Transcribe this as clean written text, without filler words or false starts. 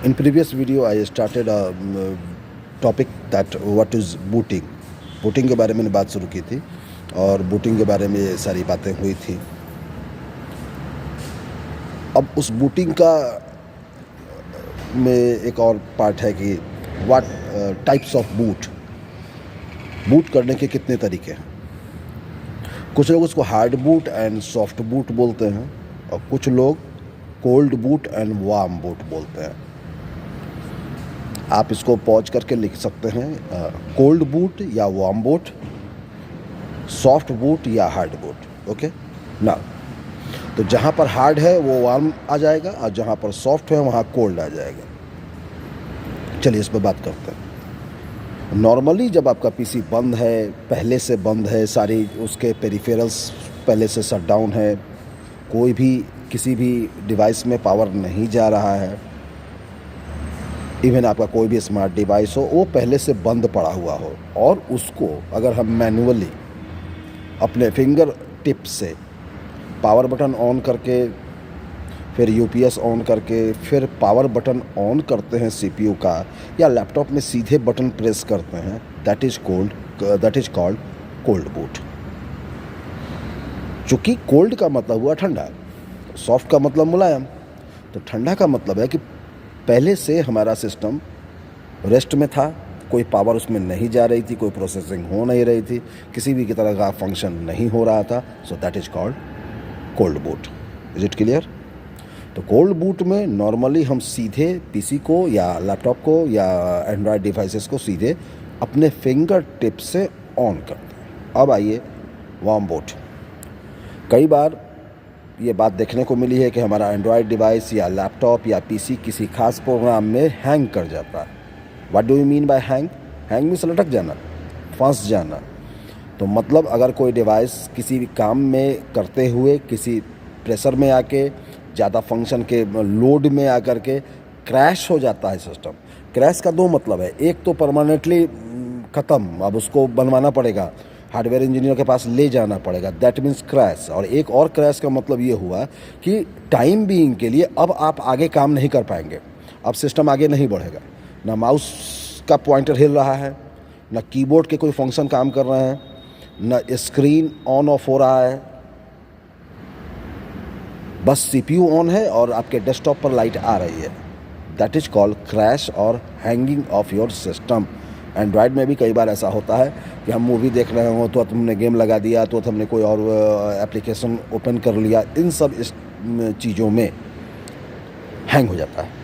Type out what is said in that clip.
In previous video, I started a topic that what is booting. Booting के बारे में बात शुरू की थी और बूटिंग के बारे में ये सारी बातें हुई थी। अब उस बूटिंग का में एक और पार्ट है कि व्हाट टाइप्स ऑफ बूट करने के कितने तरीके हैं। कुछ लोग उसको hard boot and soft boot बोलते हैं और कुछ लोग cold boot and warm boot बोलते हैं। आप इसको पॉज करके लिख सकते हैं, कोल्ड बूट या वार्म बूट, सॉफ्ट बूट या हार्ड बूट। ओके ना, तो जहाँ पर हार्ड है वो वार्म आ जाएगा और जहाँ पर सॉफ्ट है वहाँ कोल्ड आ जाएगा। चलिए इस पर बात करते हैं। नॉर्मली जब आपका पीसी बंद है, पहले से बंद है, सारी उसके पेरिफेरल्स पहले से शट डाउन है, कोई भी किसी भी डिवाइस में पावर नहीं जा रहा है, इवन आपका कोई भी स्मार्ट डिवाइस हो वो पहले से बंद पड़ा हुआ हो और उसको अगर हम मैन्युअली अपने फिंगर टिप से पावर बटन ऑन करके फिर यूपीएस ऑन करके फिर पावर बटन ऑन करते हैं सीपीयू का या लैपटॉप में सीधे बटन प्रेस करते हैं, that is called cold boot. चूँकि कोल्ड का मतलब हुआ ठंडा, सॉफ्ट का मतलब मुलायम, तो ठंडा का मतलब है कि पहले से हमारा सिस्टम रेस्ट में था, कोई पावर उसमें नहीं जा रही थी, कोई प्रोसेसिंग हो नहीं रही थी, किसी भी तरह का फंक्शन नहीं हो रहा था, so that is called cold boot. Is it clear? तो कोल्ड बूट में नॉर्मली हम सीधे पीसी को या लैपटॉप को या एंड्रॉयड डिवाइसेस को सीधे अपने फिंगर टिप से ऑन करते हैं। अब आइए वार्म बूट। कई बार ये बात देखने को मिली है कि हमारा एंड्रॉयड डिवाइस या लैपटॉप या पीसी किसी खास प्रोग्राम में हैंग कर जाता है। What do you mean by hang? Hang means लटक जाना, फंस जाना। तो मतलब अगर कोई डिवाइस किसी भी काम में करते हुए किसी प्रेशर में आके, ज़्यादा फंक्शन के लोड में आकर के क्रैश हो जाता है सिस्टम। क्रैश का दो मतलब है, एक तो परमानेंटली ख़त्म, अब उसको बनवाना पड़ेगा, हार्डवेयर इंजीनियर के पास ले जाना पड़ेगा, दैट मीन्स क्रैश। और एक और क्रैश का मतलब ये हुआ कि टाइम बीइंग के लिए अब आप आगे काम नहीं कर पाएंगे, अब सिस्टम आगे नहीं बढ़ेगा, ना माउस का पॉइंटर हिल रहा है, ना कीबोर्ड के कोई फंक्शन काम कर रहे हैं, ना स्क्रीन ऑन ऑफ हो रहा है, बस सीपीयू ऑन है और आपके डेस्कटॉप पर लाइट आ रही है। दैट इज कॉल्ड क्रैश और hanging of your system. Android में भी कई बार ऐसा होता है कि हम मूवी देख रहे हो तो हमने गेम लगा दिया, तो हमने कोई और एप्लीकेशन ओपन कर लिया, इन सब इस चीज़ों में हैंग हो जाता है।